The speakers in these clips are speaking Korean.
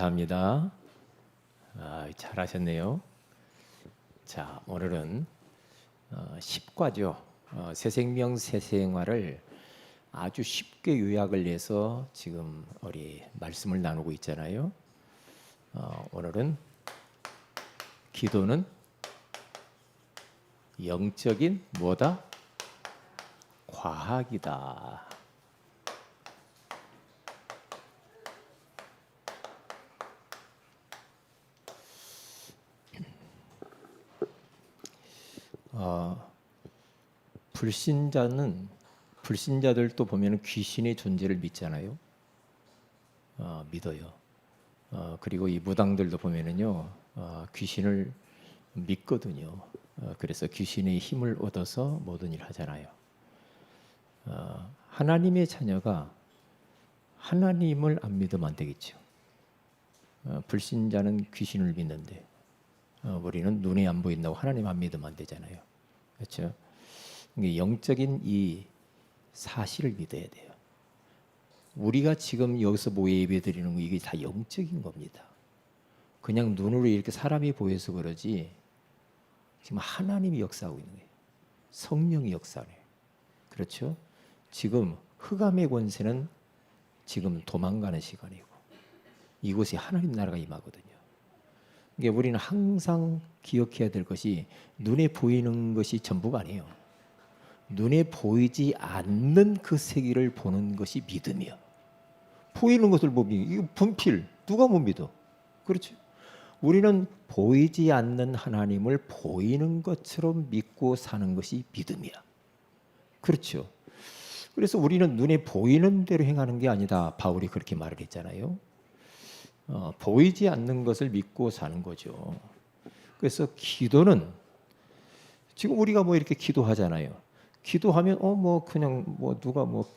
감사합니다. 잘하셨네요. 자, 오늘은 10과죠. 새생명 새생활을 아주 쉽게 요약을 해서 지금 우리 말씀을 나누고 있잖아요. 오늘은 기도는 영적인 뭐다? 과학이다. 불신자들도 보면 귀신의 존재를 믿잖아요. 믿어요. 그리고 이 무당들도 보면은요, 귀신을 믿거든요. 그래서 귀신의 힘을 얻어서 모든 일을 하잖아요. 하나님의 자녀가 하나님을 안 믿으면 안 되겠죠. 불신자는 귀신을 믿는데 우리는 눈에 안 보인다고 하나님 안 믿으면 안 되잖아요. 그렇죠? 영적인 이 사실을 믿어야 돼요. 우리가 지금 여기서 모여 예배드리는 거 이게 다 영적인 겁니다. 그냥 눈으로 이렇게 사람이 보여서 그러지 지금 하나님이 역사하고 있는 거예요. 성령이 역사하네요. 그렇죠? 지금 흑암의 권세는 지금 도망가는 시간이고 이곳에 하나님 나라가 임하거든요. 그러니까 우리는 항상 기억해야 될 것이 눈에 보이는 것이 전부가 아니에요. 눈에 보이지 않는 그 세계를 보는 것이 믿음이야. 보이는 것을 못 믿어. 이거 분필. 누가 못 믿어? 그렇죠? 우리는 보이지 않는 하나님을 보이는 것처럼 믿고 사는 것이 믿음이야. 그렇죠? 그래서 우리는 눈에 보이는 대로 행하는 게 아니다. 바울이 그렇게 말을 했잖아요. 보이지 않는 것을 믿고 사는 거죠. 그래서 기도는 지금 우리가 뭐 이렇게 기도하잖아요. 기도하면 뭐 그냥 뭐 누가 뭐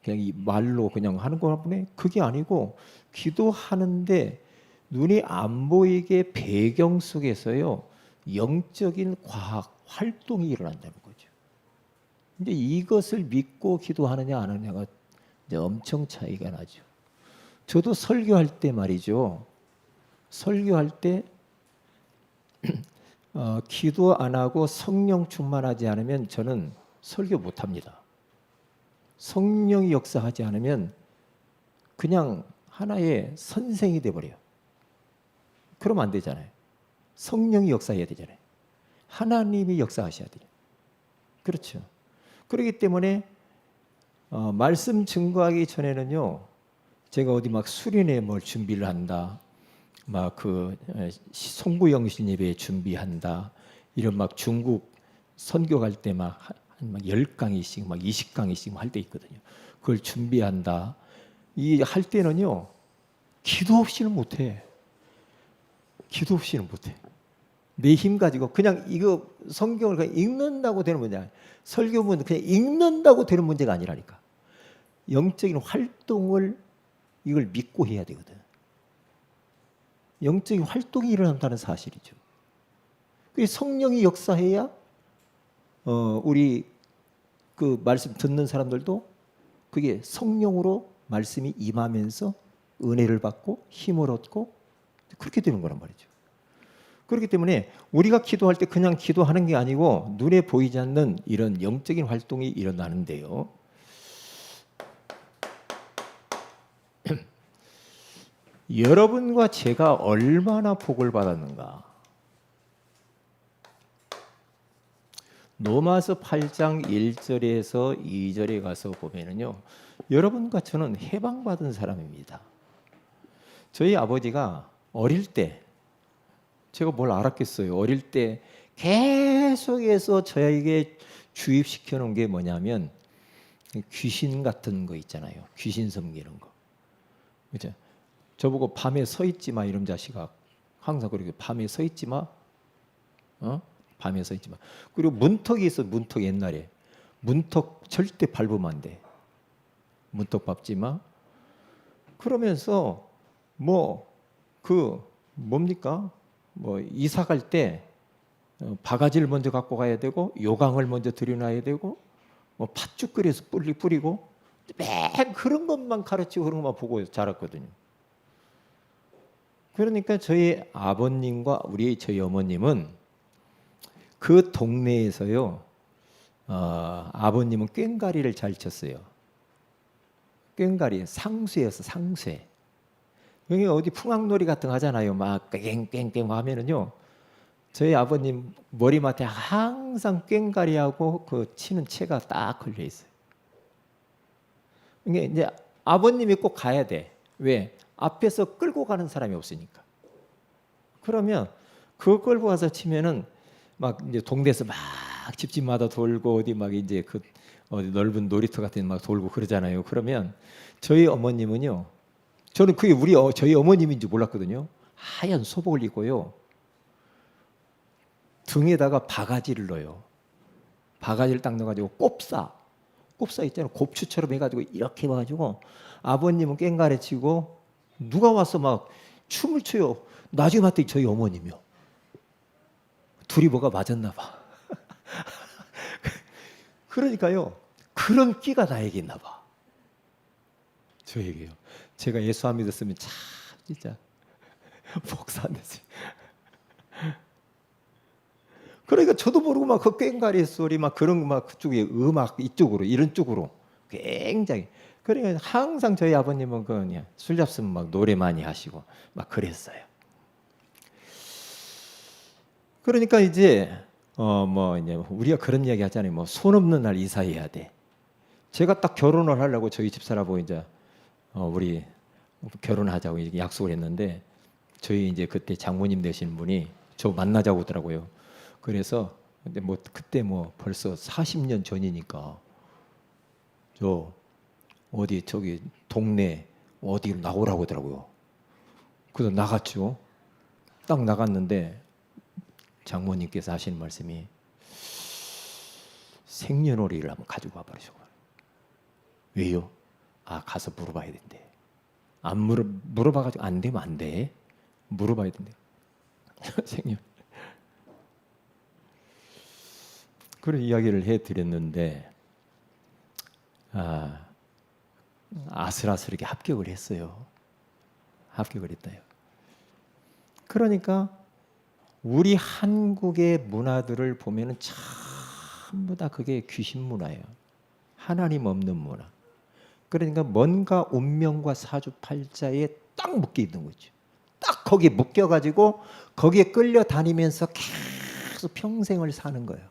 그냥 이 말로 그냥 하는 거나 보네. 그게 아니고 기도하는데 눈이 안 보이게 배경 속에서요 영적인 과학 활동이 일어난다는 거죠. 근데 이것을 믿고 기도하느냐 안 하느냐가 이제 엄청 차이가 나죠. 저도 설교할 때 말이죠. 설교할 때 기도 안 하고 성령 충만하지 않으면 저는 설교 못 합니다. 성령이 역사하지 않으면 그냥 하나의 선생이 돼버려요. 그러면 안 되잖아요. 성령이 역사해야 되잖아요. 하나님이 역사하셔야 돼요. 그렇죠. 그렇기 때문에 말씀 증거하기 전에는요. 제가 어디 막 수련회 뭘 준비를 한다. 막 그 송구영신 예배 준비한다. 이런 막 중국 선교 갈 때 막 10강의씩 막 20강의씩 할 때 있거든요. 그걸 준비한다. 이 할 때는요. 기도 없이는 못 해. 기도 없이는 못 해. 내 힘 가지고 그냥 이거 성경을 그냥 읽는다고 되는 문제야. 설교문 그냥 읽는다고 되는 문제가 아니라니까. 영적인 활동을 이걸 믿고 해야 되거든. 영적인 활동이 일어난다는 사실이죠. 그래서 성령이 역사해야 우리 그 말씀 듣는 사람들도 그게 성령으로 말씀이 임하면서 은혜를 받고 힘을 얻고 그렇게 되는 거란 말이죠. 그렇기 때문에 우리가 기도할 때 그냥 기도하는 게 아니고 눈에 보이지 않는 이런 영적인 활동이 일어나는데요. 여러분과 제가 얼마나 복을 받았는가. 로마서 8장 1절에서 2절에 가서 보면은요. 여러분과 저는 해방받은 사람입니다. 저희 아버지가 어릴 때 제가 뭘 알았겠어요. 어릴 때 계속해서 저에게 주입시켜 놓은 게 뭐냐면 귀신 같은 거 있잖아요. 귀신 섬기는 거. 그죠? 저보고 밤에 서 있지 마 이런 자식아. 항상 그렇게 밤에 서 있지 마. 밤에 서 있지 마. 그리고 문턱이 있어. 문턱 옛날에. 문턱 절대 밟으면 안 돼. 문턱 밟지 마. 그러면서 뭡니까? 이사 갈 때 바가지를 먼저 갖고 가야 되고 요강을 먼저 들여놔야 되고 팥죽 끓여서 뿌리고 맨 그런 것만 가르치고 그런 것만 보고 자랐거든요. 그러니까 저희 아버님과 저희 어머님은 그 동네에서요, 아버님은 꽹과리를 잘 쳤어요. 꽹과리, 상쇠였어, 상쇠. 여기 어디 풍악놀이 같은 거 하잖아요. 막 깽깽깽 하면은요, 저희 아버님 머리맡에 항상 꽹과리하고 그 치는 채가 딱 걸려 있어요. 이게 이제 아버님이 꼭 가야 돼. 왜? 앞에서 끌고 가는 사람이 없으니까. 그러면 그거 끌고 가서 치면은 막 이제 동네에서 막 집집마다 돌고 어디 막 이제 그 어디 넓은 놀이터 같은 데 막 돌고 그러잖아요. 그러면 저희 어머님은요, 저는 그게 저희 어머님인지 몰랐거든요. 하얀 소복을 입고요, 등에다가 바가지를 넣어요. 바가지를 딱 넣어가지고 꼽사 있잖아요. 곱추처럼 해가지고 이렇게 해가지고 아버님은 꽹과리 치고 누가 와서 막 춤을 춰요. 나중에 봤더니 저희 어머님이요. 둘이 뭐가 맞았나 봐. 그러니까요, 그런 끼가 나에게 있나 봐. 저에게요. 제가 예수 안 믿었으면 참 진짜 목사 안 됐어요. 그러니까 저도 모르고 막 그 꽹과리 소리 막 그런 막 그쪽에 음악 이쪽으로 이런 쪽으로 굉장히. 그러니까 항상 저희 아버님은 그냥 술 잡수면 막 노래 많이 하시고 막 그랬어요. 그러니까 이제 뭐 이제 우리가 그런 이야기 하잖아요. 뭐 손 없는 날 이사해야 돼. 제가 딱 결혼을 하려고 저희 집사람하고 이제 우리 결혼하자고 이렇게 약속을 했는데, 저희 이제 그때 장모님 되시는 분이 저 만나자고 하더라고요. 그래서 근데 뭐 그때 뭐 벌써 40년 전이니까 저 어디 저기 동네 어디로 나오라고 하더라고요. 그래서 나갔죠. 딱 나갔는데 장모님께서 하시는 말씀이 생년월일을 한번 가지고 와버리시고. 왜요? 가서 물어봐야 된대. 안 물어봐가지고 안 되면 안 돼. 물어봐야 된대. 생년. 그런 이야기를 해드렸는데 아슬아슬하게 합격을 했어요. 합격을 했다요. 그러니까 우리 한국의 문화들을 보면은 전부 다 그게 귀신 문화예요. 하나님 없는 문화. 그러니까 뭔가 운명과 사주팔자에 딱 묶여 있는 거죠. 딱 거기에 묶여가지고 거기에 끌려다니면서 계속 평생을 사는 거예요.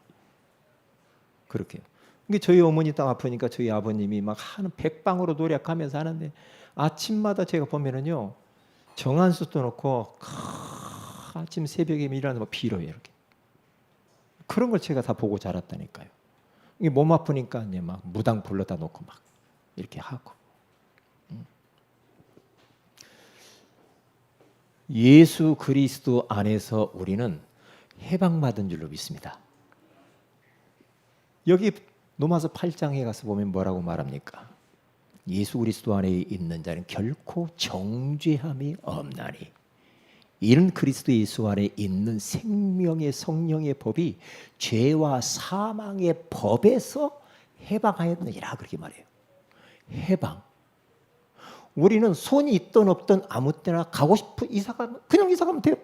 그렇게. 이게 저희 어머니 딱 아프니까 저희 아버님이 막 하는 백방으로 노력하면서 하는데, 아침마다 제가 보면은요, 정한수도 놓고 아침 새벽에 일어나서 막 빌어요. 이렇게. 그런 걸 제가 다 보고 자랐다니까요. 이게 몸 아프니까 이제 막 무당 불러다 놓고 막 이렇게 하고. 예수 그리스도 안에서 우리는 해방받은 줄로 믿습니다. 여기 로마서 8장에 가서 보면 뭐라고 말합니까? 예수 그리스도 안에 있는 자는 결코 정죄함이 없나니 이는 그리스도 예수 안에 있는 생명의 성령의 법이 죄와 사망의 법에서 해방하였느니라, 그렇게 말해요. 해방. 우리는 손이 있든 없든 아무 때나 가고 싶은 이사 가면 그냥 이사 가면 돼요.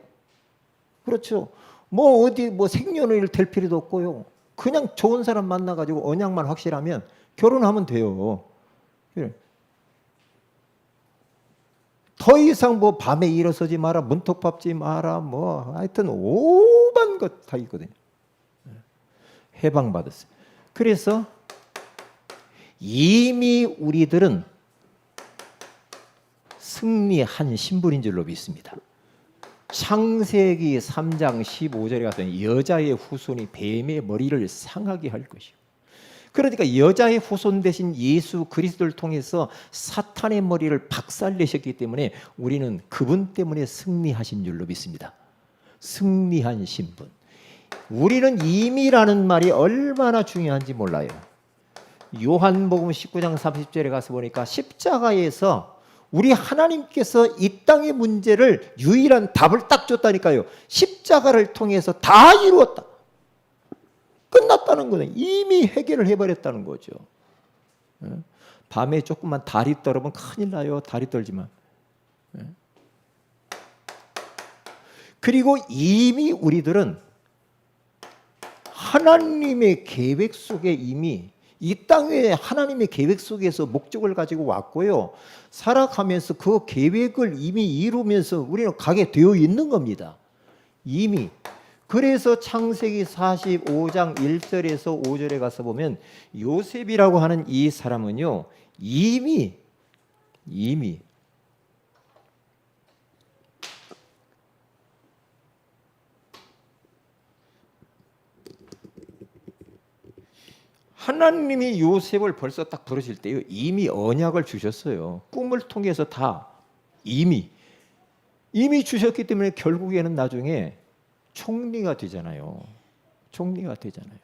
그렇죠. 뭐 어디 뭐 생년을 될 필요도 없고요. 그냥 좋은 사람 만나가지고 언약만 확실하면 결혼하면 돼요. 더 이상 뭐 밤에 일어서지 마라, 문턱 밟지 마라, 뭐 하여튼 오만 것 다 있거든요. 해방받았어요. 그래서 이미 우리들은 승리한 신분인 줄로 믿습니다. 창세기 3장 15절에 가서 여자의 후손이 뱀의 머리를 상하게 할 것이요. 그러니까 여자의 후손 대신 예수 그리스도를 통해서 사탄의 머리를 박살내셨기 때문에 우리는 그분 때문에 승리하신 줄로 믿습니다. 승리한 신분. 우리는 이미라는 말이 얼마나 중요한지 몰라요. 요한복음 19장 30절에 가서 보니까 십자가에서 우리 하나님께서 이 땅의 문제를 유일한 답을 딱 줬다니까요. 십자가를 통해서 다 이루었다. 끝났다는 거는 이미 해결을 해버렸다는 거죠. 밤에 조금만 다리 떨으면 큰일 나요. 다리 떨지만. 그리고 이미 우리들은 하나님의 계획 속에 이미 이 땅에 하나님의 계획 속에서 목적을 가지고 왔고요. 살아가면서 그 계획을 이미 이루면서 우리는 가게 되어 있는 겁니다. 이미. 그래서 창세기 45장 1절에서 5절에 가서 보면 요셉이라고 하는 이 사람은요. 이미 하나님이 요셉을 벌써 딱 부르실 때요. 이미 언약을 주셨어요. 꿈을 통해서 다 이미 주셨기 때문에 결국에는 나중에 총리가 되잖아요. 총리가 되잖아요.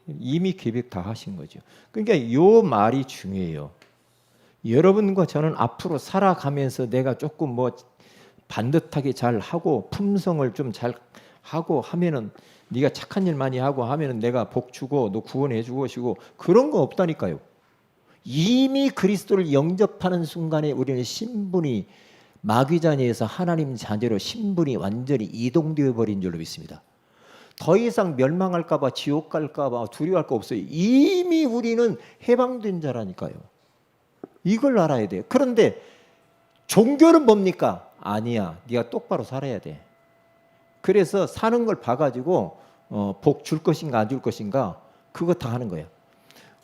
이미 계획 다 하신 거죠. 그러니까 이 말이 중요해요. 여러분과 저는 앞으로 살아가면서 내가 조금 뭐 반듯하게 잘 하고 품성을 좀 잘 하고 하면은 네가 착한 일 많이 하고 하면은 내가 복 주고 너 구원해 주고 시고 그런 거 없다니까요. 이미 그리스도를 영접하는 순간에 우리는 신분이 마귀자녀에서 하나님 자녀로 신분이 완전히 이동되어 버린 줄로 믿습니다. 더 이상 멸망할까 봐 지옥 갈까 봐 두려워할 거 없어요. 이미 우리는 해방된 자라니까요. 이걸 알아야 돼요. 그런데 종교는 뭡니까? 아니야. 네가 똑바로 살아야 돼. 그래서 사는 걸 봐가지고 복 줄 것인가 안 줄 것인가 그거 다 하는 거야.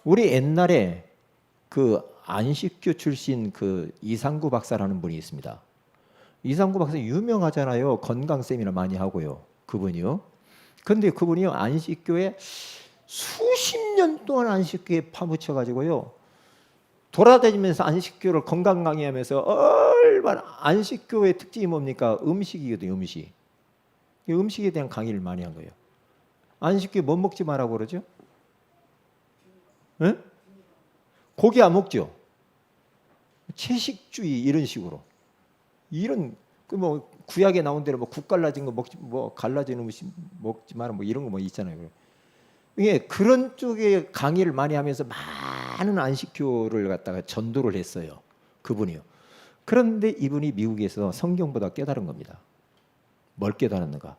우리 옛날에 그 안식교 출신 그 이상구 박사라는 분이 있습니다. 이상구 박사 유명하잖아요. 건강 세미나 많이 하고요. 그분이요. 근데 그분이요 안식교에 수십 년 동안 안식교에 파묻혀 가지고요. 돌아다니면서 안식교를 건강 강의하면서 얼마나 안식교의 특징이 뭡니까? 음식이거든요. 음식. 이 음식에 대한 강의를 많이 한 거예요. 안식교에 뭐 먹지 말라고 그러죠? 네? 고기 안 먹죠? 채식주의 이런 식으로. 이런 그 뭐 구약에 나온 대로 뭐 국 갈라진 거 먹지 뭐 갈라진 음식 먹지 마라 뭐 이런 거 뭐 있잖아요. 이게 그런 쪽에 강의를 많이 하면서 많은 안식교를 갖다가 전도를 했어요. 그분이요. 그런데 이분이 미국에서 성경보다 깨달은 겁니다. 뭘 깨달았는가?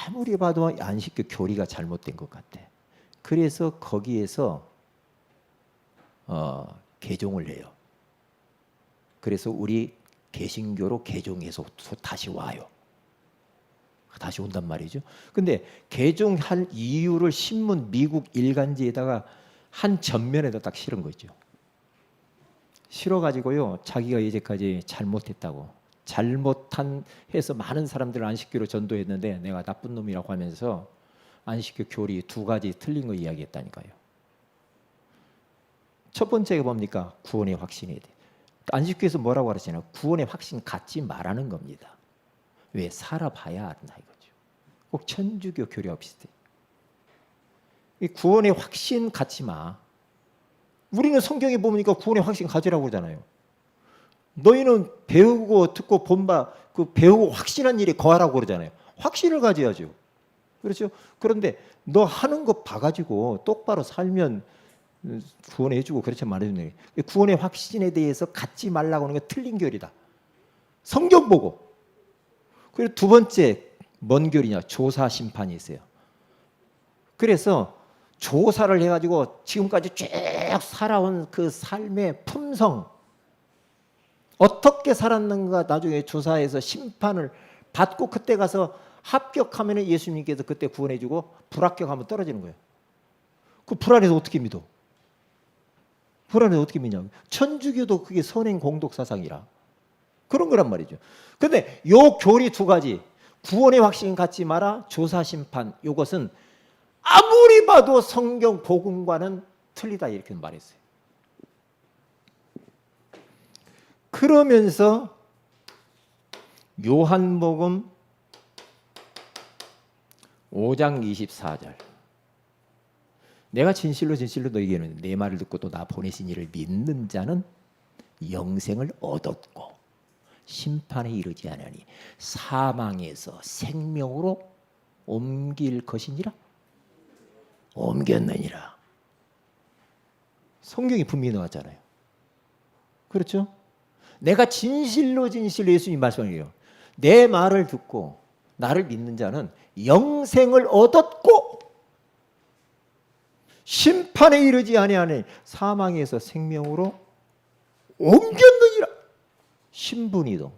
아무리 봐도 안식교 교리가 잘못된 것 같아. 그래서 거기에서 개종을 해요. 그래서 우리 개신교로 개종해서 다시 와요. 다시 온단 말이죠. 근데 개종할 이유를 신문 미국 일간지에다가 한 전면에다 딱 실은 거죠. 실어가지고요. 자기가 이제까지 잘못했다고. 잘못한 해서 많은 사람들을 안식교로 전도했는데 내가 나쁜 놈이라고 하면서 안식교 교리 두 가지 틀린 거 이야기했다니까요. 첫 번째가 뭡니까? 구원의 확신이 돼. 안식교에서 뭐라고 하잖아요. 구원의 확신 갖지 말라는 겁니다. 왜? 살아봐야 안다 이거죠. 꼭 천주교 교리와 비슷해. 이 구원의 확신 갖지 마. 우리는 성경에 보니까 구원의 확신 가지라고 그러잖아요. 너희는 배우고 듣고 본바 그 배우고 확신한 일에 거하라고 그러잖아요. 확신을 가져야죠. 그렇죠? 그런데 너 하는 거 봐가지고 똑바로 살면 구원해주고 그렇지 말해주는 구원의 확신에 대해서 갖지 말라고 하는 게 틀린 교리다. 성경 보고. 그리고 두 번째 뭔 교리냐? 조사 심판이 있어요. 그래서 조사를 해가지고 지금까지 쭉 살아온 그 삶의 품성 어떻게 살았는가 나중에 조사해서 심판을 받고 그때 가서 합격하면 예수님께서 그때 구원해주고 불합격하면 떨어지는 거예요. 그 불안해서 어떻게 믿어? 불안해서 어떻게 믿냐고. 천주교도 그게 선행 공덕 사상이라 그런 거란 말이죠. 근데 요 교리 두 가지 구원의 확신 갖지 마라 조사 심판 요것은 아무리 봐도 성경 복음과는 틀리다 이렇게 말했어요. 그러면서 요한복음 5장 24절 내가 진실로 너희에게는 내 말을 듣고 또 나 보내신 이를 믿는 자는 영생을 얻었고 심판에 이르지 않으니 사망에서 생명으로 옮길 것이니라. 옮겼느니라. 성경이 분명히 나왔잖아요. 그렇죠? 내가 진실로 예수님 말씀이에요. 내 말을 듣고 나를 믿는 자는 영생을 얻었고 심판에 이르지 아니하니 사망에서 생명으로 옮겼느니라. 신분이동.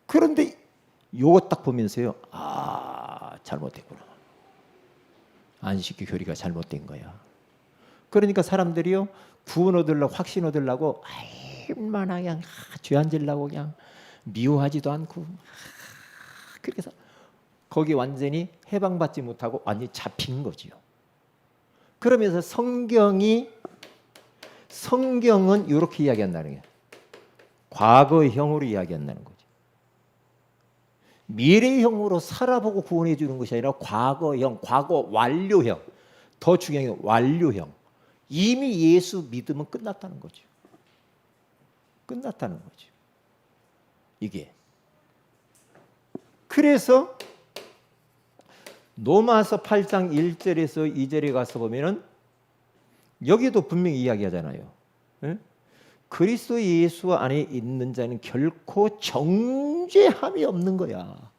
그런데 요거 딱 보면서요, 잘못됐구나. 안식교 교리가 잘못된 거야. 그러니까 사람들이요, 구원 얻으려고, 확신 얻으려고 얼마나 그냥 죄 안 지려고 그냥 미워하지도 않고, 그렇게 해서 거기 완전히 해방받지 못하고 완전히 잡힌 거지요. 그러면서 성경은 이렇게 이야기한다는 거예요. 과거형으로 이야기한다는 거죠. 미래형으로 살아보고 구원해 주는 것이 아니라 과거형, 과거 완료형. 더 중요한 게 완료형. 이미 예수 믿으면 끝났다는 거죠. 끝났다는 거죠. 이게. 그래서 로마서 8장 1절에서 2절에 가서 보면은 여기도 분명히 이야기하잖아요. 예? 그리스도 예수 안에 있는 자는 결코 정죄함이 없는 거야.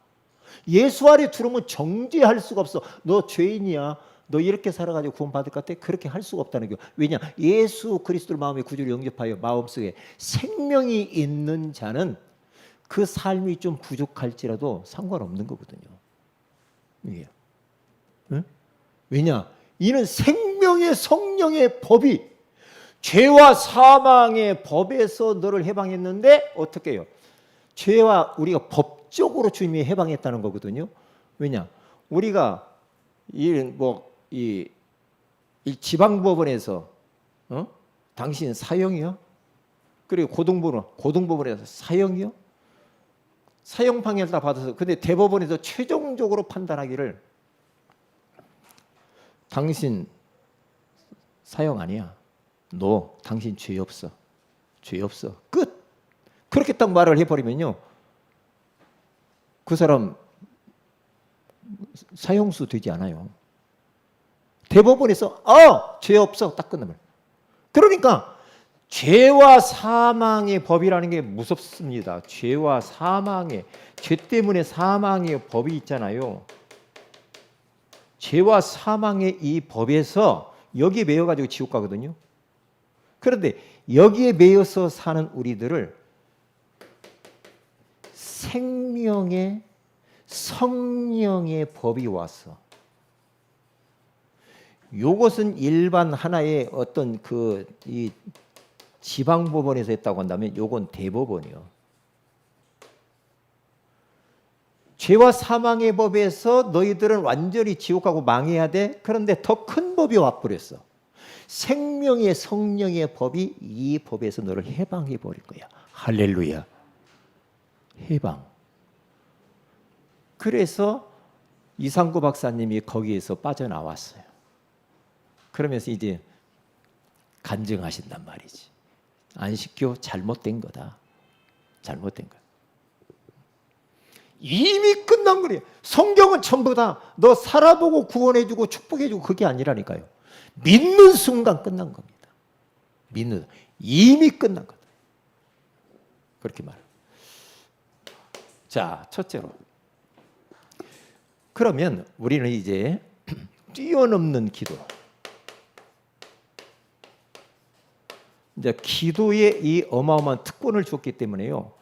예수 안에 들어오면 정죄할 수가 없어. 너 죄인이야. 너 이렇게 살아가지고 구원받을 것 같아? 그렇게 할 수가 없다는 거예요. 왜냐? 예수 그리스도를 마음의 구주로 영접하여 마음속에 생명이 있는 자는 그 삶이 좀 부족할지라도 상관없는 거거든요. 이게. 응? 왜냐? 이는 생명의 성령의 법이 죄와 사망의 법에서 너를 해방했는데 어떻게 해요? 죄와 우리가 법적으로 주님이 해방했다는 거거든요. 왜냐? 우리가 이 지방법원에서 당신 사형이요? 그리고 고등법원에서 사형이요? 사형 판결 다 받아서 근데 대법원에서 최종적으로 판단하기를 당신 사형 아니야. 너 당신 죄 없어. 죄 없어. 끝. 그렇게 딱 말을 해버리면요, 그 사람 사형수 되지 않아요. 대법원에서 죄 없어 딱 끝나면. 그러니까 죄와 사망의 법이라는 게 무섭습니다. 죄와 사망의, 죄 때문에 사망의 법이 있잖아요. 죄와 사망의 이 법에서 여기에 매여가지고 지옥 가거든요. 그런데 여기에 매여서 사는 우리들을 생명의 성령의 법이 와서, 요것은 일반 하나의 어떤 이 지방법원에서 했다고 한다면 요건 대법원이요. 죄와 사망의 법에서 너희들은 완전히 지옥 가고 망해야 돼. 그런데 더 큰 법이 와버렸어. 생명의 성령의 법이 이 법에서 너를 해방해 버릴 거야. 할렐루야. 해방. 그래서 이상구 박사님이 거기에서 빠져나왔어요. 그러면서 이제 간증하신단 말이지. 안식교 잘못된 거다. 잘못된 거야. 이미 끝난 거예요. 성경은 전부 다 너 살아보고 구원해주고 축복해주고 그게 아니라니까요. 믿는 순간 끝난 겁니다. 믿는, 이미 끝난 거다. 그렇게 말해요. 자, 첫째로. 그러면 우리는 이제 뛰어넘는 기도. 이제 기도에 이 어마어마한 특권을 줬기 때문에요.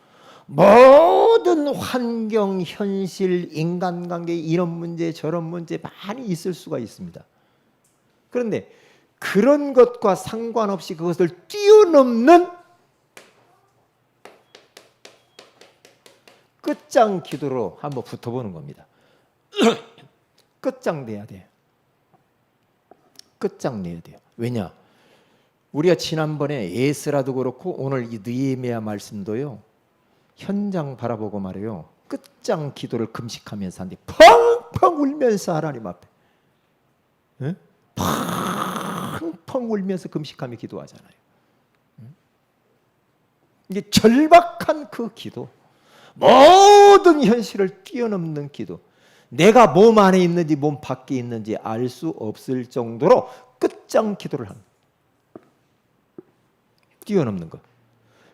모든 환경, 현실, 인간관계 이런 문제 저런 문제 많이 있을 수가 있습니다. 그런데 그런 것과 상관없이 그것을 뛰어넘는 끝장 기도로 한번 붙어보는 겁니다. 끝장 내야 돼요. 끝장 내야 돼요. 왜냐? 우리가 지난번에 에스라도 그렇고 오늘 이 느헤미야 말씀도요, 현장 바라보고 말이에요. 끝장 기도를 금식하면서 하는데 펑펑 울면서 하나님 앞에, 응? 펑펑 울면서 금식하며 기도하잖아요. 응? 이게 절박한 그 기도, 모든 현실을 뛰어넘는 기도, 내가 몸 안에 있는지 몸 밖에 있는지 알 수 없을 정도로 끝장 기도를 합니다. 뛰어넘는 것.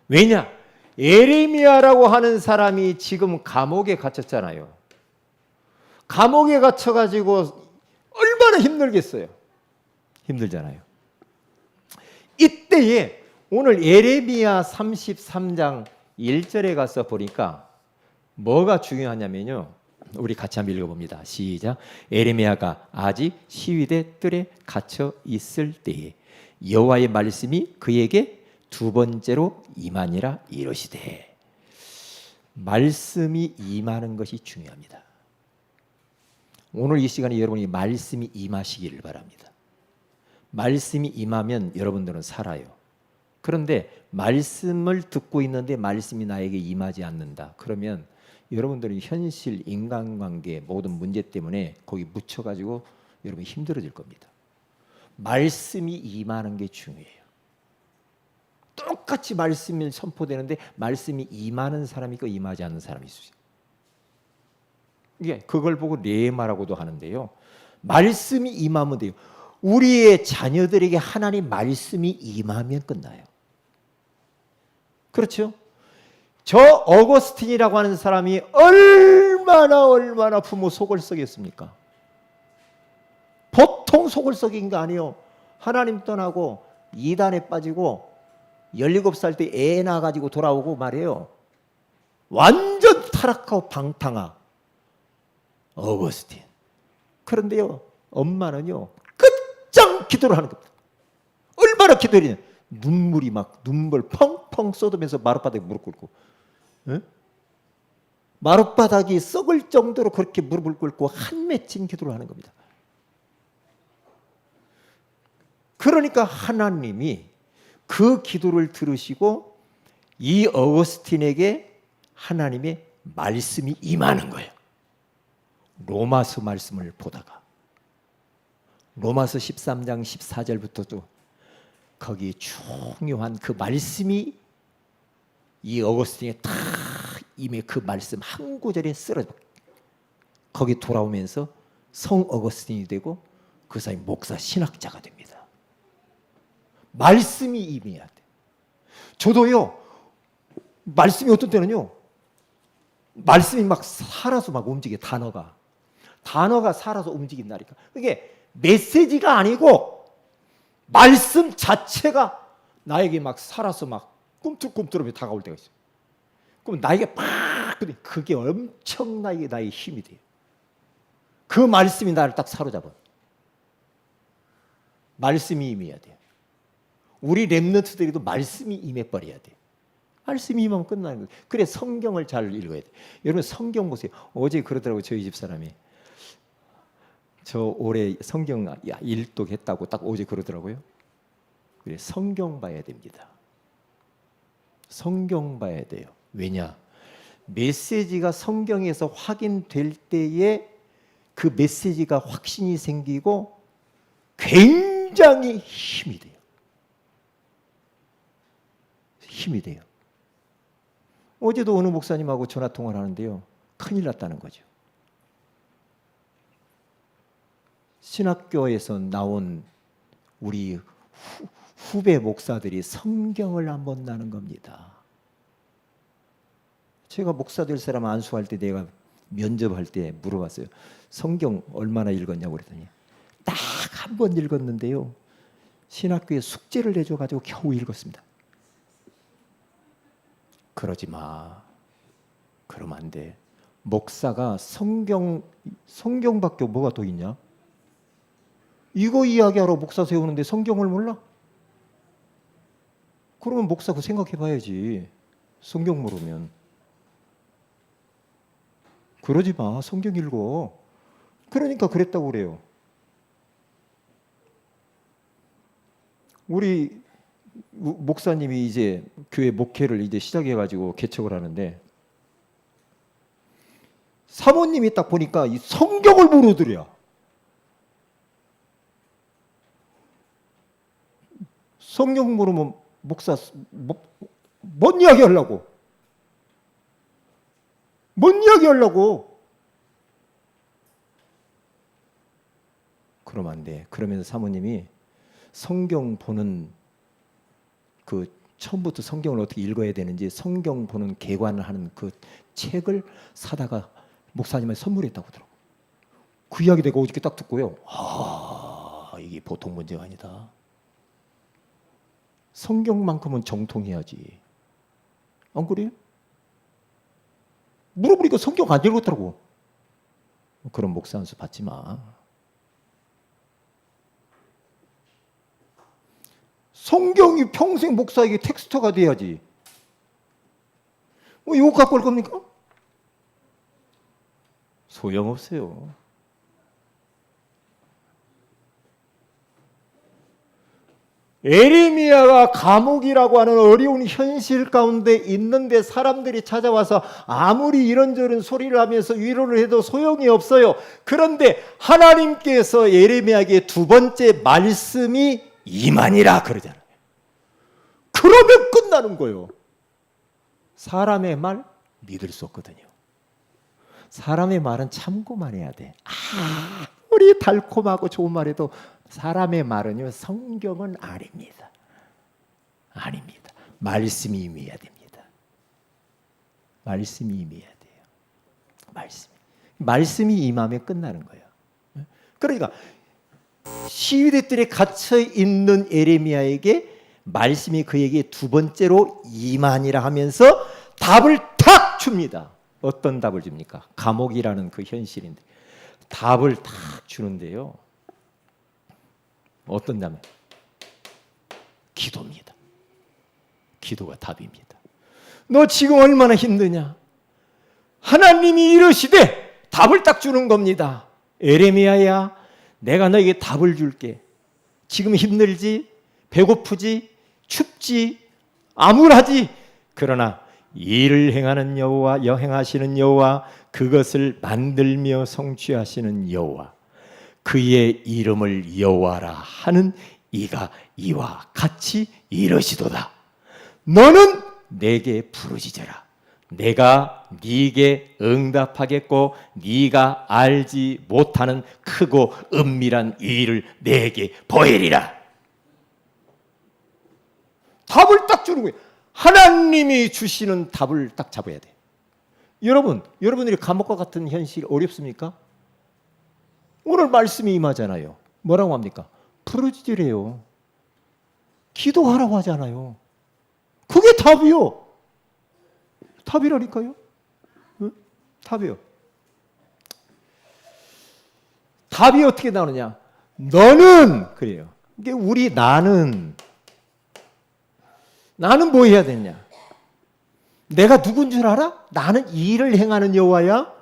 왜냐? 예레미야라고 하는 사람이 지금 감옥에 갇혔잖아요. 감옥에 갇혀가지고 얼마나 힘들겠어요. 힘들잖아요. 이때에 오늘 예레미야 33장 1절에 가서 보니까 뭐가 중요하냐면요. 우리 같이 한번 읽어봅니다. 시작. 예레미야가 아직 시위대 뜰에 갇혀 있을 때에 여호와의 말씀이 그에게 두 번째로 임하니라 이르시되. 말씀이 임하는 것이 중요합니다. 오늘 이 시간에 여러분이 말씀이 임하시기를 바랍니다. 말씀이 임하면 여러분들은 살아요. 그런데 말씀을 듣고 있는데 말씀이 나에게 임하지 않는다. 그러면 여러분들은 현실 인간관계 모든 문제 때문에 거기 묻혀가지고 여러분이 힘들어질 겁니다. 말씀이 임하는 게 중요해요. 똑같이 말씀이 선포되는데 말씀이 임하는 사람이 있고 임하지 않는 사람이 있어요. 이게 그걸 보고 레마라고도 하는데요. 말씀이 임하면 돼요. 우리의 자녀들에게 하나님 말씀이 임하면 끝나요. 그렇죠? 저 어거스틴이라고 하는 사람이 얼마나 부모 속을 썩였습니까? 보통 속을 썩인 게 아니에요. 하나님 떠나고 이단에 빠지고 17살 때 애 낳아가지고 돌아오고 말이에요. 완전 타락하고 방탕한 어거스틴. 그런데요, 엄마는요 끝장 기도를 하는 겁니다. 얼마나 기도했냐? 눈물이 막 눈물 펑펑 쏟으면서 마룻바닥에 무릎 꿇고, 에? 마룻바닥이 썩을 정도로 그렇게 무릎을 꿇고 한맺힌 기도를 하는 겁니다. 그러니까 하나님이 그 기도를 들으시고 이 어거스틴에게 하나님의 말씀이 임하는 거예요. 로마서 말씀을 보다가 로마서 13장 14절부터도 거기 중요한 그 말씀이 이 어거스틴에 딱 임해 그 말씀 한 구절에 쓰러져 거기 돌아오면서 성 어거스틴이 되고 그 사람이 목사 신학자가 됩니다. 말씀이 임해야 돼. 저도요 말씀이 어떤 때는요 말씀이 막 살아서 막 움직여. 단어가 살아서 움직인다니까. 이게 메시지가 아니고 말씀 자체가 나에게 막 살아서 막 꿈틀꿈틀하며 다가올 때가 있어요. 그럼 나에게 팍 그게 엄청나게 나의 힘이 돼요. 그 말씀이 나를 딱 사로잡아. 말씀이 임해야 돼요. 우리 렘넌트들도 말씀이 임해버려야 돼요. 말씀이 임하면 끝나는 거예요. 그래 성경을 잘 읽어야 돼요. 여러분 성경 보세요. 어제 그러더라고요. 저희 집사람이. 저 올해 성경 일독했다고 딱 어제 그러더라고요. 그래 성경 봐야 됩니다. 성경 봐야 돼요. 왜냐? 메시지가 성경에서 확인될 때에 그 메시지가 확신이 생기고 굉장히 힘이 돼요. 힘이 돼요. 어제도 어느 목사님하고 전화통화를 하는데요. 큰일 났다는 거죠. 신학교에서 나온 우리 후배 목사들이 성경을 안 본다는 겁니다. 제가 목사 될 사람 안수할 때 내가 면접할 때 물어봤어요. 성경 얼마나 읽었냐고 그랬더니 딱 한 번 읽었는데요. 신학교에 숙제를 내줘가지고 겨우 읽었습니다. 그러지 마. 그러면 안 돼. 목사가 성경밖에 뭐가 더 있냐? 이거 이야기하러 목사 세우는데 성경을 몰라? 그러면 목사 그거 생각해 봐야지. 성경 모르면. 그러지 마. 성경 읽어. 그러니까 그랬다고 그래요. 우리 목사님이 이제 교회 목회를 이제 시작해가지고 개척을 하는데 사모님이 딱 보니까 이 성경을 모르더래요. 성경 모르면 목사 뭔 이야기 하려고? 뭔 이야기 하려고? 그러면 안 돼. 그러면서 사모님이 성경 보는 그 처음부터 성경을 어떻게 읽어야 되는지 성경 보는 개관을 하는 그 책을 사다가 목사님한테 선물했다고 하더라고요. 그 이야기 내가 어저께 딱 듣고요. 이게 보통 문제가 아니다. 성경만큼은 정통해야지. 안 그래요? 물어보니까 성경 안 읽었더라고. 그런 목사 한 수 받지 마. 성경이 평생 목사에게 텍스터가 돼야지. 이거 갖고 올 겁니까? 소용없어요. 에레미야가 감옥이라고 하는 어려운 현실 가운데 있는데 사람들이 찾아와서 아무리 이런저런 소리를 하면서 위로를 해도 소용이 없어요. 그런데 하나님께서 에레미야에게 두 번째 말씀이 임하니라 그러잖아요. 그러면 끝나는 거예요. 사람의 말 믿을 수 없거든요. 사람의 말은 참고만 해야 돼. 우리 달콤하고 좋은 말해도 사람의 말은요, 성경은 아닙니다. 아닙니다. 말씀이 임해야 됩니다. 말씀이 임해야 돼요. 말씀이 임하면 끝나는 거예요. 그러니까 시위대들에 갇혀 있는 에레미야에게 말씀이 그에게 두 번째로 임하니라 하면서 답을 탁 줍니다. 어떤 답을 줍니까? 감옥이라는 그 현실인데 답을 탁 주는데요. 어떤 답이에요? 기도입니다. 기도가 답입니다. 너 지금 얼마나 힘드냐? 하나님이 이러시되 답을 딱 주는 겁니다. 에레미야야, 내가 너에게 답을 줄게. 지금 힘들지? 배고프지? 춥지? 암울하지? 그러나 일을 행하는 여호와, 여행하시는 여호와, 그것을 만들며 성취하시는 여호와, 그의 이름을 여호와라 하는 이가 이와 같이 이러시도다. 너는 내게 부르짖어라. 내가 네게 응답하겠고 네가 알지 못하는 크고 은밀한 일을 내게 보이리라. 답을 딱 주는 거예요. 하나님이 주시는 답을 딱 잡아야 돼. 여러분들이 감옥과 같은 현실 어렵습니까? 오늘 말씀이 임하잖아요. 뭐라고 합니까? 부르짖으래요. 기도하라고 하잖아요. 그게 답이요. 답이라니까요. 응? 답이요. 답이 어떻게 나오느냐? 너는 그래요. 이게 나는 뭐 해야 되냐? 내가 누군 줄 알아? 나는 일을 행하는 여호와야.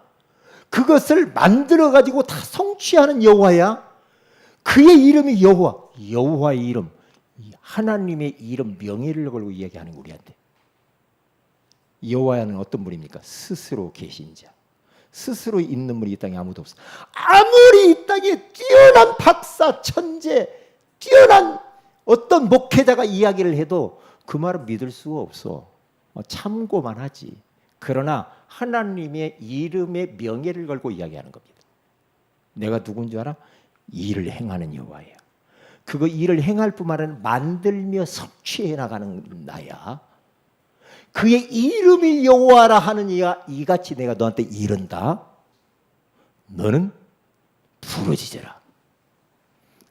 그것을 만들어 가지고 다 성취하는 여호와야. 그의 이름이 여호와. 여호와의 이름, 하나님의 이름 명예를 걸고 이야기하는 우리한테. 여호와는 어떤 분입니까? 스스로 계신 자. 스스로 있는 분이 이 땅에 아무도 없어. 아무리 이 땅에 뛰어난 박사, 천재, 뛰어난 어떤 목회자가 이야기를 해도 그 말은 믿을 수가 없어. 참고만 하지. 그러나 하나님의 이름의 명예를 걸고 이야기하는 겁니다. 내가 누군지 알아? 일을 행하는 여호와야. 그거 일을 행할 뿐만 아니라 만들며 성취해 나가는 나야. 그의 이름이 여호와라 하는 이가 이같이 내가 너한테 이른다. 너는 부르짖어라.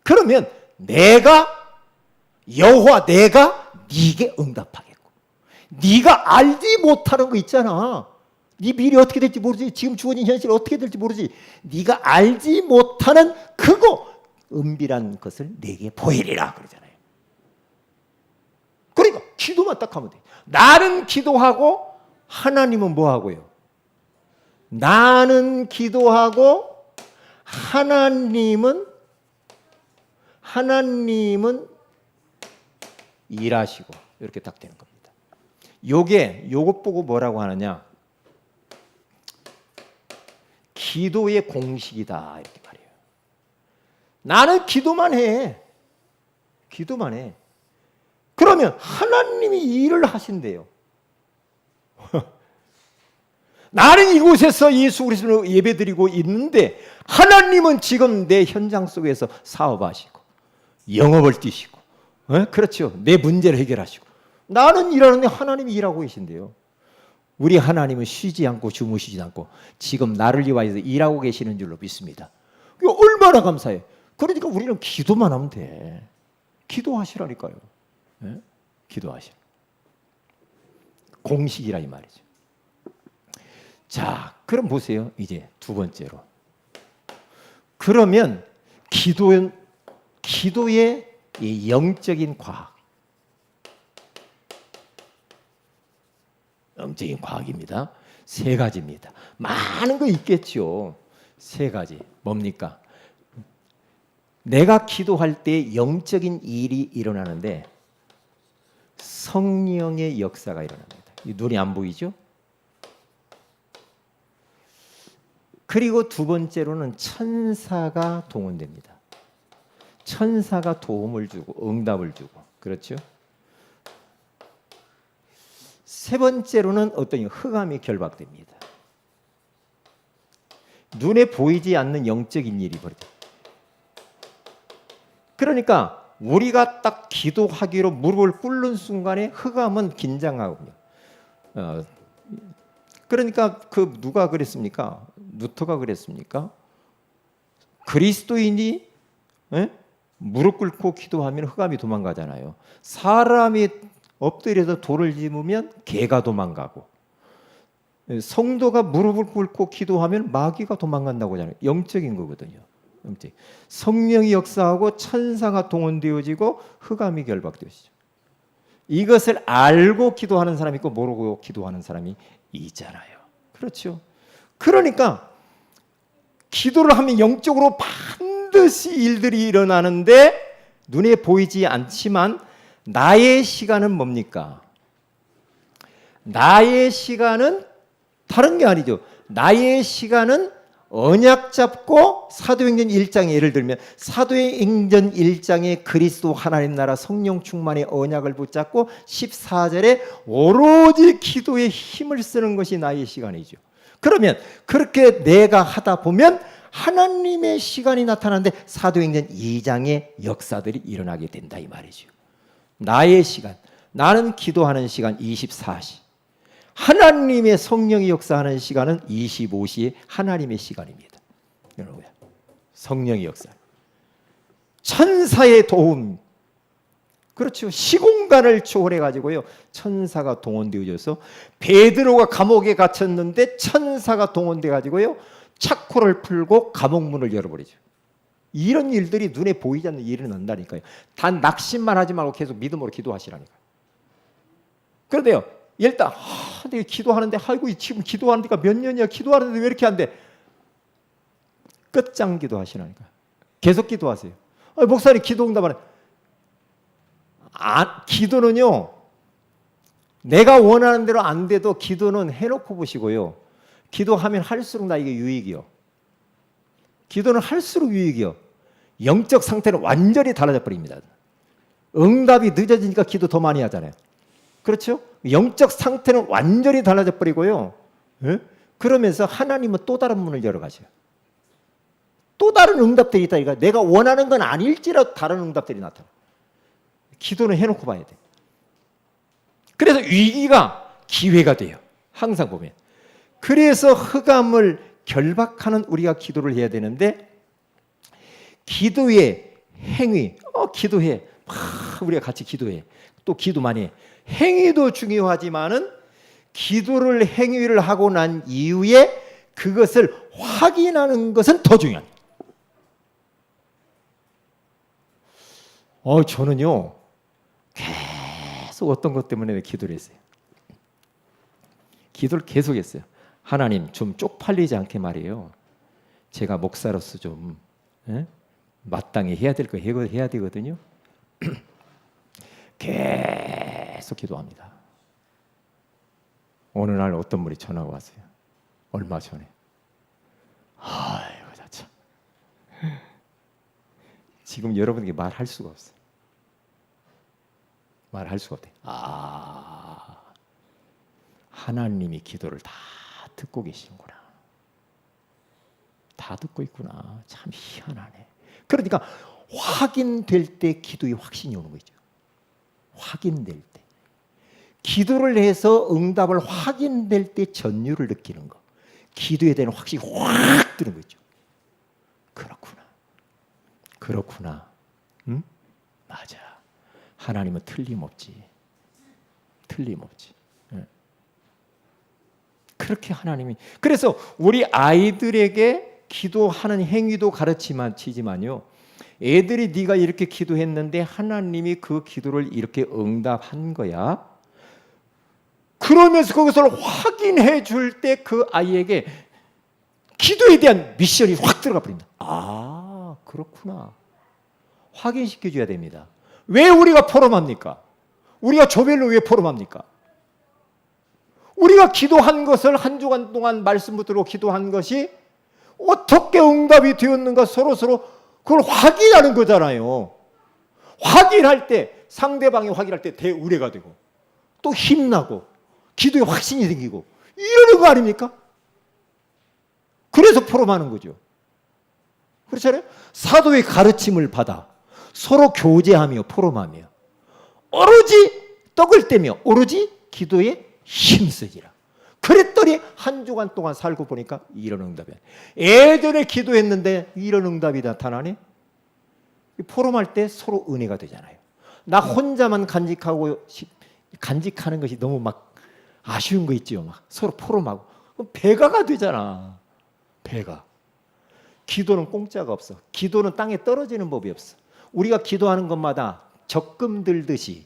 그러면 내가 여호와, 내가 네게 응답하겠고, 네가 알지 못하는 거 있잖아. 네 미래 어떻게 될지 모르지. 지금 주어진 현실 어떻게 될지 모르지. 네가 알지 못하는 그거 은밀한 것을 내게 보이리라 그러잖아요. 그러니까 기도만 딱 하면 돼. 나는 기도하고 하나님은 뭐 하고요? 나는 기도하고 하나님은 일하시고, 이렇게 딱 되는 겁니다. 요것 보고 뭐라고 하느냐? 기도의 공식이다 이렇게 말해요. 나는 기도만 해. 기도만 해. 그러면 하나님이 일을 하신대요. 나는 이곳에서 예수 그리스도를 예배드리고 있는데 하나님은 지금 내 현장 속에서 사업하시고 영업을 뛰시고, 그렇죠. 내 문제를 해결하시고, 나는 일하는데 하나님이 일하고 계신데요. 우리 하나님은 쉬지 않고 주무시지 않고 지금 나를 위하여 일하고 계시는 줄로 믿습니다. 얼마나 감사해. 그러니까 우리는 기도만 하면 돼. 기도하시라니까요. 네? 기도하시라. 공식이라 이 말이죠. 자, 그럼 보세요. 이제 두 번째로. 그러면 기도의 이 영적인 과학. 영적인 과학입니다. 세 가지입니다. 많은 거 있겠죠. 세 가지. 뭡니까? 내가 기도할 때 영적인 일이 일어나는데 성령의 역사가 일어납니다. 눈이 안 보이죠? 그리고 두 번째로는 천사가 동원됩니다. 천사가 도움을 주고 응답을 주고 그렇죠? 세 번째로는 어떤 흑암이 결박됩니다. 눈에 보이지 않는 영적인 일이 벌어져요. 그러니까 우리가 딱 기도하기로 무릎을 꿇는 순간에 흑암은 긴장하거든요. 그러니까 그 누가 그랬습니까? 루터가 그랬습니까? 그리스도인이 무릎 꿇고 기도하면 흑암이 도망가잖아요. 사람이 엎드려서 돌을 집으면 개가 도망가고 성도가 무릎을 꿇고 기도하면 마귀가 도망간다고 하잖아요. 영적인 거거든요. 성령이 역사하고 천사가 동원되어지고 흑암이 결박되어지죠. 이것을 알고 기도하는 사람이 있고 모르고 기도하는 사람이 있잖아요. 그렇죠. 그러니까 기도를 하면 영적으로 반드시 일들이 일어나는데 눈에 보이지 않지만 나의 시간은 뭡니까? 나의 시간은 다른 게 아니죠. 나의 시간은 언약 잡고 사도행전 1장에 예를 들면 사도행전 1장에 그리스도 하나님 나라 성령 충만의 언약을 붙잡고 14절에 오로지 기도에 힘을 쓰는 것이 나의 시간이죠. 그러면 그렇게 내가 하다 보면 하나님의 시간이 나타나는데 사도행전 2장의 역사들이 일어나게 된다 이 말이죠. 나의 시간, 나는 기도하는 시간 24시. 하나님의 성령이 역사하는 시간은 25시의 하나님의 시간입니다. 여러분, 성령의 역사. 천사의 도움. 그렇죠. 시공간을 초월해 가지고요. 천사가 동원되어져서 베드로가 감옥에 갇혔는데 천사가 동원돼 가지고요. 착고를 풀고 감옥 문을 열어버리죠. 이런 일들이 눈에 보이지 않는 일이 난다니까요. 단 낙심만 하지 말고 계속 믿음으로 기도하시라니까요. 그런데요. 일단 내가 기도하는데 아이고 지금 기도하는 데가 몇 년이야. 기도하는데 왜 이렇게 안 돼? 끝장 기도하시라니까. 계속 기도하세요. 목사님 기도 응답하네. 기도는요. 내가 원하는 대로 안 돼도 기도는 해놓고 보시고요. 기도하면 할수록 나에게 유익이요. 기도는 할수록 유익이요. 영적 상태는 완전히 달라져 버립니다. 응답이 늦어지니까 기도 더 많이 하잖아요. 그렇죠? 영적 상태는 완전히 달라져 버리고요. 그러면서 하나님은 또 다른 문을 열어가셔요. 또 다른 응답들이 있다니까. 내가 원하는 건 아닐지라도 다른 응답들이 나타나. 기도는 해놓고 봐야 돼. 그래서 위기가 기회가 돼요. 항상 보면. 그래서 흑암을 결박하는 우리가 기도를 해야 되는데 기도의 행위, 기도해. 우리가 같이 기도해. 또 기도 많이 해. 행위도 중요하지만은 기도를 행위를 하고 난 이후에 그것을 확인하는 것은 더 중요합니다. 저는요 계속 어떤 것 때문에 기도를 했어요. 기도를 계속 했어요. 하나님 좀 쪽팔리지 않게 말이에요. 제가 목사로서 좀 마땅히 해야 될 거 해야 되거든요. 계속 기도합니다. 어느 날 어떤 분이 전화가 왔어요. 얼마 전에. 아이고 참. 지금 여러분에게 말할 수가 없어요. 말할 수가 없대. 하나님이 기도를 다 듣고 계시는구나. 다 듣고 있구나. 참 희한하네. 그러니까 확인될 때 기도의 확신이 오는 거죠. 확인될 때. 기도를 해서 응답을 확인될 때 전율을 느끼는 거. 기도에 대한 확신이 확 드는 거죠. 그렇구나. 그렇구나. 응? 맞아. 하나님은 틀림없지. 틀림없지. 응. 그렇게 하나님이. 그래서 우리 아이들에게 기도하는 행위도 가르치지만요. 애들이 네가 이렇게 기도했는데 하나님이 그 기도를 이렇게 응답한 거야. 그러면서 그것을 확인해 줄 때 그 아이에게 기도에 대한 미션이 확 들어가 버린다. 아, 그렇구나. 확인시켜 줘야 됩니다. 왜 우리가 포럼합니까? 우리가 조별로 왜 포럼합니까? 우리가 기도한 것을 한 주간 동안 말씀 붙들고 기도한 것이 어떻게 응답이 되었는가 서로서로 그걸 확인하는 거잖아요. 확인할 때, 상대방이 확인할 때 대의뢰가 되고 또 힘나고 기도에 확신이 생기고 이러는 거 아닙니까? 그래서 포럼하는 거죠. 그렇잖아요. 사도의 가르침을 받아 서로 교제하며 포럼하며 오로지 떡을 떼며 오로지 기도에 힘쓰지라. 그랬더니 한 주간 동안 살고 보니까 이런 응답이야. 예전에 기도했는데 이런 응답이 나타나니 포럼할 때 서로 은혜가 되잖아요. 나 혼자만 간직하는 것이 너무 막 아쉬운 거 있지요. 막 서로 포럼하고 배가가 되잖아. 배가. 기도는 공짜가 없어. 기도는 땅에 떨어지는 법이 없어. 우리가 기도하는 것마다 적금 들듯이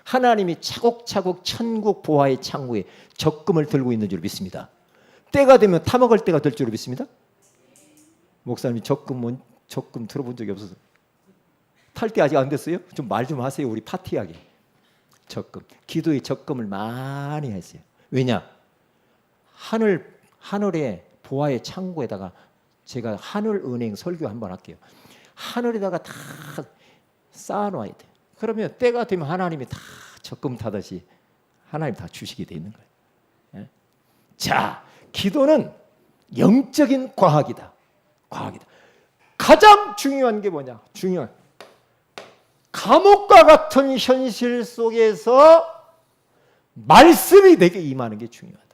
하나님이 차곡차곡 천국 보화의 창구에 적금을 들고 있는 줄 믿습니다. 때가 되면 타먹을 때가 될 줄 믿습니다. 목사님이 적금 들어본 적이 없어서 탈 때 아직 안 됐어요? 좀 말 좀 하세요. 우리 파티하게. 적금. 기도의 적금을 많이 했어요. 왜냐? 하늘의 보화의 창구에다가 제가 하늘은행 설교 한번 할게요. 하늘에다가 다 쌓아놓아야 돼요. 그러면 때가 되면 하나님이 다 적금 타듯이 하나님 다 주시게 돼 있는 거예요. 예? 자, 기도는 영적인 과학이다. 과학이다. 가장 중요한 게 뭐냐? 중요한 감옥과 같은 현실 속에서 말씀이 내게 임하는 게 중요하다.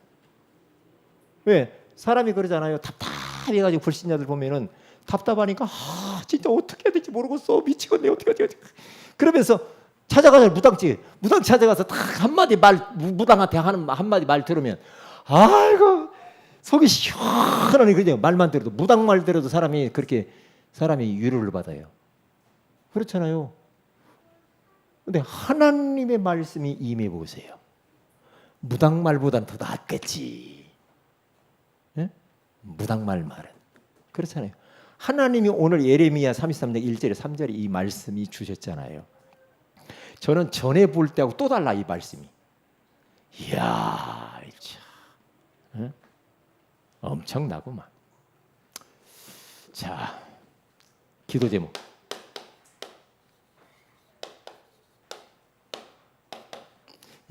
왜? 사람이 그러잖아요. 답답해가지고 불신자들 보면은 답답하니까 진짜 어떻게 해야 될지 모르겠어. 미치겠네. 어떻게 해야 돼. 그러면서 찾아가서 무당 찾아가서 딱 한마디 무당한테 하는 한마디 말 들으면 아이고 속이 시원하니 그냥 말만 들어도 무당 말 들어도 사람이 위로를 받아요. 그렇잖아요. 근데 하나님의 말씀이 임해 보세요. 무당 말보단 더 낫겠지. 예? 무당 말은 그렇잖아요. 하나님이 오늘 예레미야 33장 1절에 3절에 이 말씀이 주셨잖아요. 저는 전에 볼 때하고 또 달라 이 말씀이. 이야, 참, 예? 엄청나구만. 자, 기도 제목.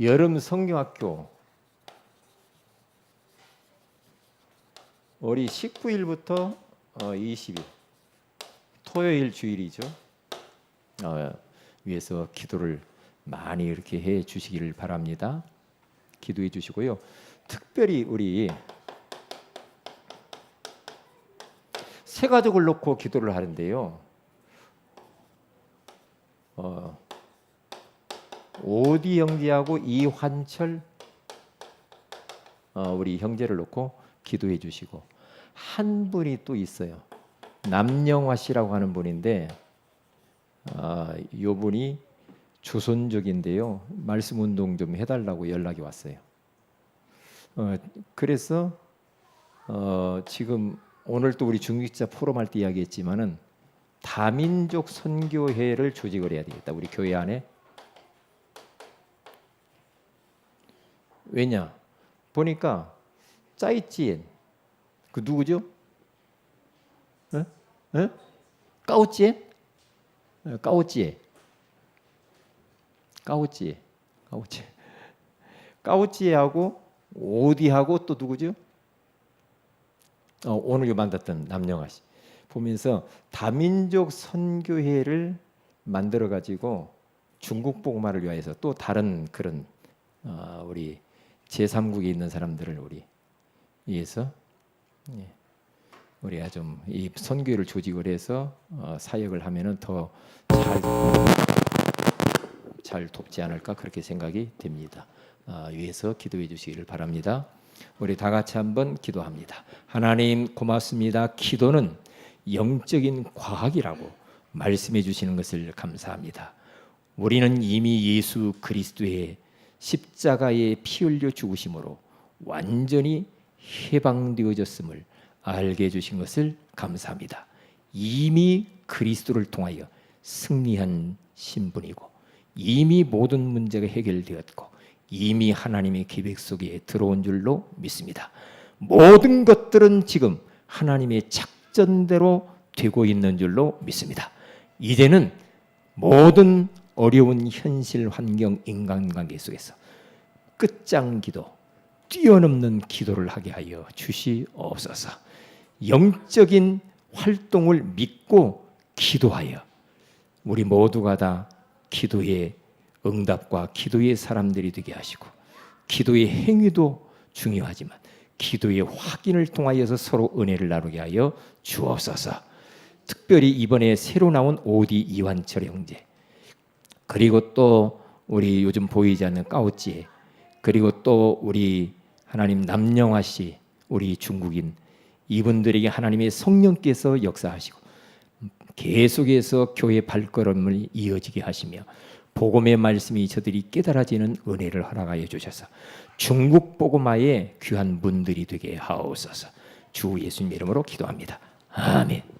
여름 성경학교 우리 19일부터 20일 토요일 주일이죠. 위해서 기도를 많이 이렇게 해 주시기를 바랍니다. 기도해 주시고요. 특별히 우리 세 가족을 놓고 기도를 하는데요. 오디 형제하고 이환철 우리 형제를 놓고 기도해 주시고 한 분이 또 있어요. 남영화 씨라고 하는 분인데 이 분이 조선족인데요. 말씀 운동 좀 해달라고 연락이 왔어요. 그래서 지금 오늘 또 우리 중직자 포럼 할 때 이야기했지만은 다민족 선교회를 조직을 해야 되겠다. 우리 교회 안에. 왜냐? 보니까 짜이찌엔 그 누구죠? 까오찌엔? 까오찌에하고 오디하고 또 누구죠? 오늘 만났던 남영아 씨 보면서 다민족 선교회를 만들어 가지고 중국 복음화를 위해서 또 다른 그런 우리 제3국에 있는 사람들을 우리 위해서 우리가 좀 이 선교회를 조직을 해서 사역을 하면은 더 잘 돕지 않을까 그렇게 생각이 됩니다. 위해서 기도해 주시기를 바랍니다. 우리 다 같이 한번 기도합니다. 하나님 고맙습니다. 기도는 영적인 과학이라고 말씀해 주시는 것을 감사합니다. 우리는 이미 예수 그리스도의 십자가에 피 흘려 죽으심으로 완전히 해방되어졌음을 알게 해주신 것을 감사합니다. 이미 그리스도를 통하여 승리한 신분이고 이미 모든 문제가 해결되었고 이미 하나님의 계획 속에 들어온 줄로 믿습니다. 모든 것들은 지금 하나님의 작전대로 되고 있는 줄로 믿습니다. 이제는 모든 어려운 현실 환경 인간관계 속에서 끝장 기도, 뛰어넘는 기도를 하게 하여 주시옵소서. 영적인 활동을 믿고 기도하여 우리 모두가 다 기도의 응답과 기도의 사람들이 되게 하시고 기도의 행위도 중요하지만 기도의 확인을 통하여서 서로 은혜를 나누게 하여 주옵소서. 특별히 이번에 새로 나온 오디 이완철 형제 그리고 또 우리 요즘 보이지 않는 까오찌 그리고 또 우리 하나님 남영화 씨 우리 중국인 이분들에게 하나님의 성령께서 역사하시고 계속해서 교회 발걸음을 이어지게 하시며 복음의 말씀이 저들이 깨달아지는 은혜를 허락하여 주셔서 중국 복음화의 귀한 분들이 되게 하옵소서. 주 예수님 이름으로 기도합니다. 아멘.